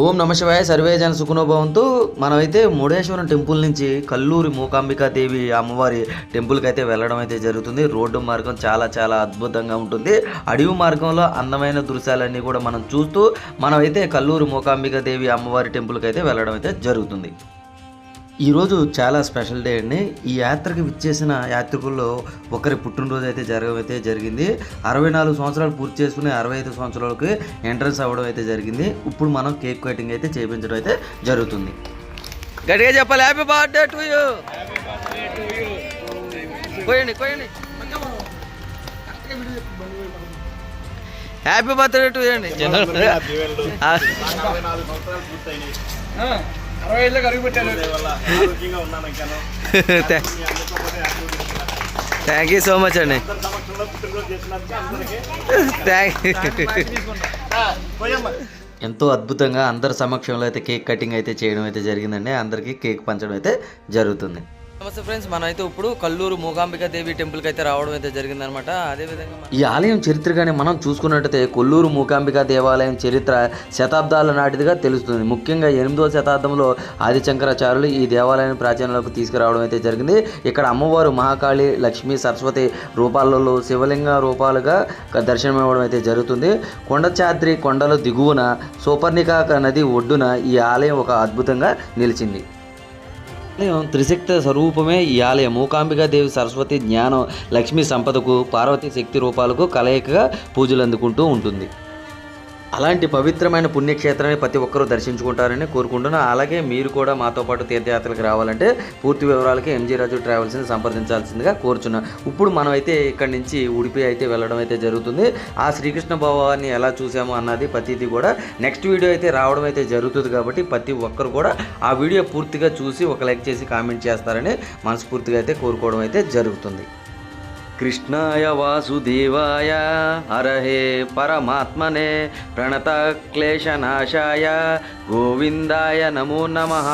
ఓం నమ శివాయ సర్వే జన సుఖనోభవంతు. మనమైతే మురుడేశ్వరం టెంపుల్ నుంచి కల్లూరి మూకాంబికాదేవి అమ్మవారి టెంపుల్కి అయితే వెళ్ళడం అయితే జరుగుతుంది. రోడ్డు మార్గం చాలా చాలా అద్భుతంగా ఉంటుంది. అడవి మార్గంలో అందమైన దృశ్యాలన్నీ కూడా మనం చూస్తూ మనమైతే కల్లూరి మూకాంబికాదేవి అమ్మవారి టెంపుల్కి అయితే వెళ్ళడం అయితే జరుగుతుంది. ఈరోజు చాలా స్పెషల్ డే అండి. ఈ యాత్రకి విచ్చేసిన యాత్రికుల్లో ఒకరి పుట్టినరోజు అయితే జరగమైతే జరిగింది. 64 సంవత్సరాలు పూర్తి చేసుకుని 65 సంవత్సరాలకి ఎంట్రన్స్ అవ్వడం అయితే జరిగింది. ఇప్పుడు మనం కేక్ కటింగ్ అయితే చేయించడం అయితే జరుగుతుంది. గట్టిగా చెప్పాలి, హ్యాపీ బర్త్డే టు యూ. కోయండి హ్యాపీ బర్త్డే టు యూ అండి. థ్యాంక్ యూ సో మచ్ అండి. ఎంతో అద్భుతంగా అందరి సమక్షంలో అయితే కేక్ కటింగ్ అయితే చేయడం అయితే జరిగిందండి. అందరికీ కేక్ పంచడం అయితే జరుగుతుంది. నమస్తే ఫ్రెండ్స్, మనమైతే ఇప్పుడు కల్లూరు మూకాంబికాదేవి టెంపుల్కి అయితే రావడం అయితే జరిగిందనమాట. అదేవిధంగా ఈ ఆలయం చరిత్రగానే మనం చూసుకున్నట్టయితే కొల్లూరు మూకాంబికా దేవాలయం చరిత్ర శతాబ్దాల నాటిదిగా తెలుస్తుంది. ముఖ్యంగా 8వ శతాబ్దంలో ఆదిశంకరాచార్యులు ఈ దేవాలయాన్ని ప్రాచీనలోకి తీసుకురావడం అయితే జరిగింది. ఇక్కడ అమ్మవారు మహాకాళి, లక్ష్మీ, సరస్వతి రూపాలలో శివలింగ రూపాలుగా దర్శనమివ్వడం అయితే జరుగుతుంది. కొండచాద్రి కొండల దిగువన సూపర్ణికా నది ఒడ్డున ఈ ఆలయం ఒక అద్భుతంగా నిలిచింది. ఆలయం త్రిశక్తి స్వరూపమే. ఈ ఆలయం మూకాంబికాదేవి సరస్వతి, జ్ఞానం, లక్ష్మీ సంపదకు, పార్వతీ శక్తి రూపాలకు కలయికగా పూజలు అందుకుంటూ ఉంటుంది. అలాంటి పవిత్రమైన పుణ్యక్షేత్రాన్ని ప్రతి ఒక్కరూ దర్శించుకుంటారని కోరుకుంటున్నాను. అలాగే మీరు కూడా మాతో పాటు తీర్థయాత్రలకు రావాలంటే పూర్తి వివరాలకి ఎంజీ రాజు ట్రావెల్స్ని సంప్రదించాల్సిందిగా కోరుచున్నాను. ఇప్పుడు మనం అయితే ఇక్కడి నుంచి ఉడిపి అయితే వెళ్ళడం అయితే జరుగుతుంది. ఆ శ్రీకృష్ణ భగవాన్ని ఎలా చూసామో అన్నది ప్రతిదీ కూడా నెక్స్ట్ వీడియో అయితే రావడం అయితే జరుగుతుంది. కాబట్టి ప్రతి ఒక్కరు కూడా ఆ వీడియో పూర్తిగా చూసి ఒక లైక్ చేసి కామెంట్ చేస్తారని మనస్ఫూర్తిగా అయితే కోరుకోవడం అయితే జరుగుతుంది. కృష్ణాయ వాసుదేవాయ హరహే పరమాత్మనే ప్రణత క్లేశనాశాయ గోవిందాయ నమో నమః.